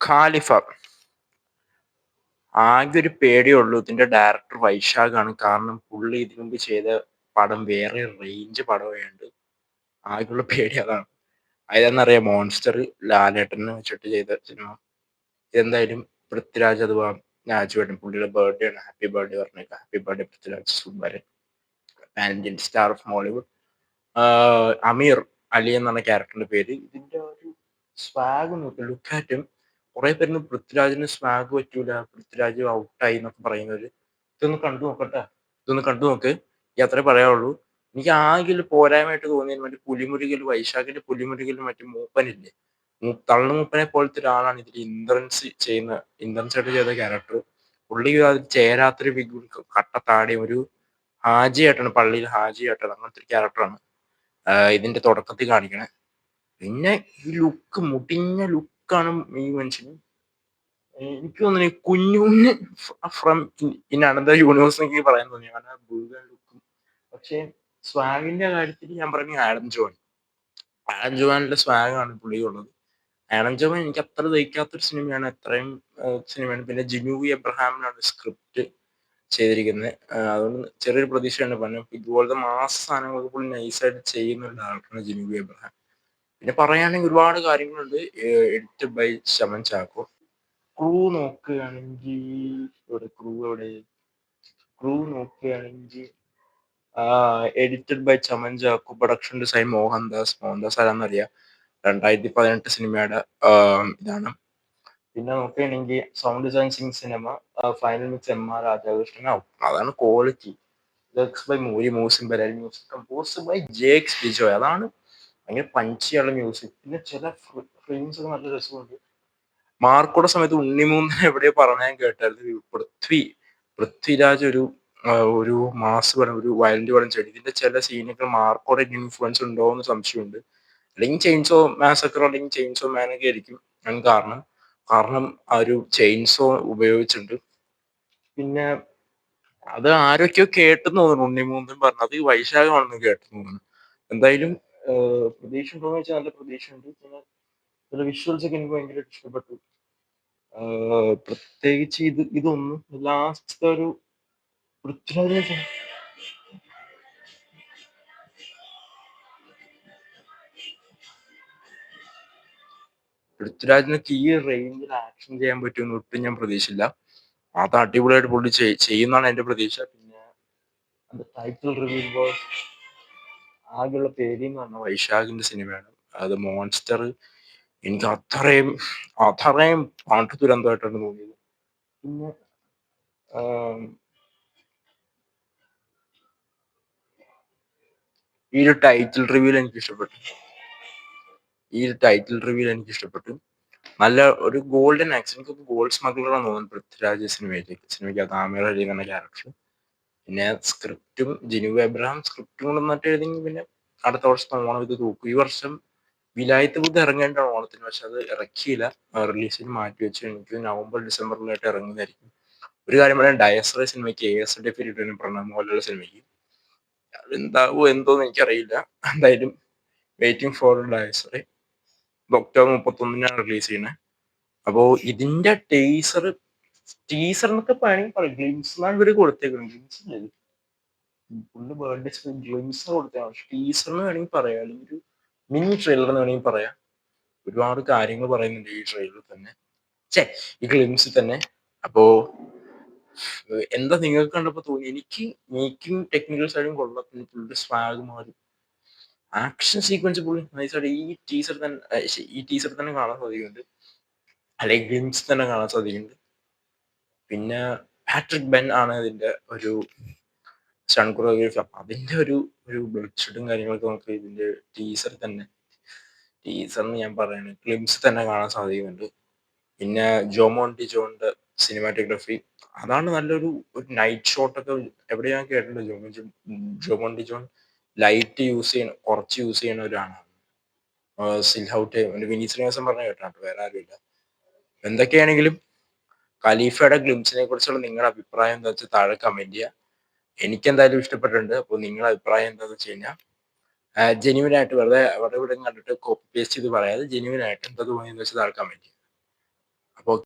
Khalifa. ആകെ ഒരു പേടിയേ ഉള്ളൂ. ഇതിന്റെ ഡയറക്ടർ വൈശാഖാണ്. കാരണം പുള്ളി ഇതിനു മുമ്പ് ചെയ്ത പടം വേറെ റേഞ്ച് പടമായോണ്ട് ആകെയുള്ള പേടി അതാണ്. അതേതെന്നറിയാമോ? മോൺസ്റ്റർ ലാലേട്ടനെ വെച്ചിട്ട് ചെയ്ത സിനിമ. എന്തായാലും പൃഥ്വിരാജ് അഥവാ രാജുവേട്ടൻ പുള്ളിയുടെ ബർത്ത്ഡേ ആണ്. ഹാപ്പി ബർത്ത്ഡേ പറഞ്ഞേക്കാം. Happy birthday Prithviraj Sukumaran, pan Indian star of Mollywood. Ameer Ali എന്നാണ് ക്യാരക്ടറിന്റെ പേര്. ഇതിന്റെ ഒരു സ്വാഗ് നോക്ക്, ലുക്ക് അറ്റ്. കുറെ പേര് പൃഥ്വിരാജിന് സ്വാഗ് പറ്റൂല, പൃഥ്വിരാജ് ഔട്ടായി എന്നൊക്കെ പറയുന്നവര് ഇതൊന്ന് കണ്ടു നോക്കട്ടെ. ഇതൊന്ന് കണ്ടു നോക്ക്. ഈ അത്രേ പറയാനുള്ളൂ. എനിക്ക് ആകെ ഒരു പോരായ്മയായിട്ട് തോന്നിയത് മറ്റേ പുലിമുരുകൽ, വൈശാഖിന്റെ പുലിമുരുകൽ മറ്റേ മൂപ്പനില്ലേ, തള്ളു മൂപ്പനെ പോലത്തെ ഒരാളാണ് ഇതിൽ ഇന്ദ്രൻസ് ആയിട്ട് ചെയ്ത ക്യാരക്ടർ. പുള്ളി അതിൽ ചേരാത്തൊരു കട്ട താടിയും ഒരു ഹാജിയായിട്ടാണ്, പള്ളിയിൽ ഹാജിയായിട്ടാണ്, അങ്ങനത്തെ ഒരു ക്യാരക്ടറാണ് ഇതിന്റെ തുടക്കത്തിൽ കാണിക്കണേ. പിന്നെ ഈ ലുക്ക്, മുടിഞ്ഞ ലുക്കാണ് ഈ മനുഷ്യന്. എനിക്ക് തോന്നുന്നു കുഞ്ഞുഞ്ഞ് ഫ്രം ഇൻ അനന്തർ യൂണിവേഴ്സ് എനിക്ക് പറയാൻ തോന്നി, കാരണം ബുൾഗൻ ലുക്കും. പക്ഷെ സ്വാഗിന്റെ കാര്യത്തിൽ ഞാൻ പറഞ്ഞു ആഡം ജോൺ. ആഡം ജോണിന്റെ സ്വാഗാണ് പുള്ളിയുള്ളത്. ആഡം ജോൺ എനിക്ക് അത്ര ദഹിക്കാത്തൊരു സിനിമയാണ്. അത്രയും സിനിമയാണ്. പിന്നെ ജിനു വി എബ്രഹാമിനാണ് സ്ക്രിപ്റ്റ് ചെയ്തിരിക്കുന്നത്. അതുകൊണ്ട് ചെറിയൊരു പ്രതീക്ഷയാണ്. പറഞ്ഞു ഇതുപോലത്തെ മാസ് സാധനങ്ങളൊക്കെ പുള്ളി നൈസായിട്ട് ചെയ്യുന്ന ഒരു ഡയറക്ടറാണ് ജിനു വി എബ്രഹാം. പിന്നെ പറയുകയാണെങ്കിൽ ഒരുപാട് കാര്യങ്ങളുണ്ട്. Edited by Shaman Chacko. Crew നോക്കുകയാണെങ്കിൽ edited by Chaman Chacko, production design Mohandas ആരാന്നറിയാം. 2018 സിനിമയുടെ ഇതാണ്. പിന്നെ നോക്കുകയാണെങ്കിൽ sound design sync cinema, final mix MR Radhakrishnan. അതാണ് ക്വാളിറ്റി. ബൈ മൂസിൻ ബലാരി, music compose by JX Bijoy. അതാണ് ഭയങ്കര പഞ്ചിയുള്ള മ്യൂസിക്. പിന്നെ ചില ഫ്രെയിംസ് ഒക്കെ നല്ല രസമുണ്ട്. മാർക്കോടെ സമയത്ത് ഉണ്ണിമൂന്നൻ എവിടെയോ പറഞ്ഞാൽ കേട്ടായിരുന്നു, പൃഥ്വിരാജ് ഒരു മാസ് പടം, ഒരു വയലന്റ് പടം ചെയ്തു. ഇതിന്റെ ചില സീനുകൾ മാർക്കോടെ ഇൻഫ്ലുവൻസ് ഉണ്ടോ എന്ന് സംശയമുണ്ട്. അല്ലെങ്കിൽ ചെയിൻസോ മാസക്കർ അല്ലെങ്കിൽ ചെയിൻസോ മാനൊക്കെ ആയിരിക്കും കാരണം ആ ഒരു ചെയിൻസോ ഉപയോഗിച്ചിട്ടുണ്ട്. പിന്നെ അത് ആരൊക്കെയോ കേട്ടെന്ന് തോന്നുന്നു, ഉണ്ണിമൂന്നൻ പറഞ്ഞു. അത് വൈശാഖമാണെന്ന് കേട്ടെന്ന് തോന്നുന്നു. എന്തായാലും പ്രതീക്ഷ ഉണ്ടോന്ന് വെച്ചാൽ നല്ല പ്രതീക്ഷയുണ്ട്. പിന്നെ ചില വിഷ്വൽസ് ഒക്കെ എനിക്ക് ഭയങ്കരമായിട്ട് ഇഷ്ടപ്പെട്ടു. പ്രത്യേകിച്ച് ഇതൊന്നും ലാസ്റ്റ് ഒരു പൃഥ്വിരാജിനൊക്കെ ഈ റേഞ്ചിൽ ആക്ഷൻ ചെയ്യാൻ പറ്റുമെന്ന് ഒട്ടും ഞാൻ പ്രതീക്ഷിച്ചില്ല. അത് അടിപൊളിയായിട്ട് പുള്ളി ചെയ്യുന്നതാണ് എന്റെ പ്രതീക്ഷ. പിന്നെ അത് ടൈറ്റിൽ റിവീൽ ആകെയുള്ള പേര് എന്ന് പറഞ്ഞ വൈശാഖിന്റെ സിനിമയാണ്. അത് മോൺസ്റ്റർ എനിക്ക് അത്രയും പാട്ട് ദുരന്തമായിട്ടാണ് തോന്നിയത്. പിന്നെ ഈ ഒരു ടൈറ്റിൽ റിവ്യൂൽ എനിക്ക് ഇഷ്ടപ്പെട്ടു. നല്ല ഒരു ഗോൾഡൻ ആക്ഷൻ, ഗോൾഡ് സ്മഗ്ലറാന്ന് തോന്നുന്നു പൃഥ്വിരാജ് സിനിമയ്ക്ക് ആമിർ അലി എന്ന ക്യാരക്ടർ. പിന്നെ സ്ക്രിപ്റ്റും ജിനു എബ്രഹാം സ്ക്രിപ്റ്റും കൂടെ നന്നിട്ട് എഴുതിയെങ്കിൽ പിന്നെ അടുത്ത വർഷത്തെ ഓണം ഇത് തൂക്കും. ഈ വർഷം വിലായത്ത് ബുദ്ധ ഇറങ്ങേണ്ട ഓണത്തിന്, പക്ഷെ അത് ഇറക്കിയില്ല, റിലീസിന് മാറ്റി വെച്ച്. എനിക്ക് നവംബർ ഡിസംബറിലായിട്ട് ഇറങ്ങുന്നതായിരിക്കും. ഒരു കാര്യം പറയാം, ഡയസ്റേ സിനിമയ്ക്ക് AS പ്രണവ് മോഹൻലാലിന്റെ സിനിമയ്ക്ക് അതെന്താവോ എന്തോന്ന് എനിക്കറിയില്ല. എന്തായാലും വെയിറ്റിംഗ് ഫോർ ഡയസ്റേ. ഒക്ടോബർ 31 റിലീസ് ചെയ്യണേ. അപ്പോ ഇതിന്റെ ടീസർ എന്നൊക്കെ പറയും, ഗ്ലിംസ് എന്നാണ് ഇവര് കൊടുത്തേക്കുന്നത്. ഗ്ലിംസ് ഇല്ല, ഫുള്ള് ബർത്ത്ഡേ ഗ്ലിംസ് കൊടുത്തതാണ്. പക്ഷെ ടീസർ എന്ന് വേണമെങ്കിൽ പറയാം, അല്ലെങ്കിൽ ഒരു മിനി ട്രെയിലർ എന്ന് വേണമെങ്കിൽ പറയാം. ഒരുപാട് കാര്യങ്ങൾ പറയുന്നുണ്ട് ഈ ട്രെയിലറിൽ തന്നെ, ഈ ഗ്ലിംസിൽ തന്നെ. അപ്പോ എന്താ നിങ്ങൾക്ക് കണ്ടപ്പോ തോന്നി? എനിക്ക് മേക്കിംഗ് ടെക്നിക്കൽ സൈഡും കൊള്ളാം, പുള്ളിയുടെ സ്വാഗ് മാറി, ആക്ഷൻ സീക്വൻസ് പുള്ളി നൈസായിട്ട് ഈ ടീസർ തന്നെ കാണാൻ സാധിക്കുന്നുണ്ട്, അല്ലെങ്കിൽ ഗ്ലിംസ് തന്നെ കാണാൻ സാധിക്കുന്നുണ്ട്. പിന്നെ പാട്രിക് ബെൻ ആണ് ഇതിന്റെ ഒരു ഷൺകുറോഗ്രാഫി. അതിന്റെ ഒരു ബ്ലഡ് ഷെഡും കാര്യങ്ങളൊക്കെ നമുക്ക് ഇതിന്റെ ടീസറിന് ഞാൻ പറയുന്നത് ഗ്ലിംസ് തന്നെ കാണാൻ സാധിക്കുന്നുണ്ട്. പിന്നെ ജോമോൻ ഡി ജോണിന്റെ സിനിമാറ്റോഗ്രാഫി, അതാണ് നല്ലൊരു നൈറ്റ് ഷോട്ടൊക്കെ എവിടെ ഞാൻ കേട്ടിട്ടുണ്ട്. ജോമോൻ ഡി ജോൺ ലൈറ്റ് കുറച്ച് യൂസ് ചെയ്യുന്ന ഒരാളാണ്. സിൽഹൗട്ട് വിനീത് ശ്രീനിവാസൻ പറഞ്ഞ കേട്ടോ, വേറെ ആരുമില്ല. എന്തൊക്കെയാണെങ്കിലും ഖലീഫയുടെ ഗ്ലിംസിനെ കുറിച്ചുള്ള നിങ്ങളുടെ അഭിപ്രായം എന്താ വെച്ചാൽ താഴെ കമന്റ് ചെയ്യുക. എനിക്ക് എന്തായാലും ഇഷ്ടപ്പെട്ടിട്ടുണ്ട്. അപ്പോൾ നിങ്ങളുടെ അഭിപ്രായം എന്താണെന്ന് വെച്ച് കഴിഞ്ഞാൽ ജെന്യുവൻ ആയിട്ട് വെറുതെ അവിടെ ഇവിടെ കണ്ടിട്ട് കോപ്പി പേസ്റ്റ് ചെയ്ത് പറയാതെ ജെന്യുവൻ ആയിട്ട് എന്താ തോന്നിയെന്ന് വെച്ചാൽ താഴെ കമന്റ് ചെയ്യുക.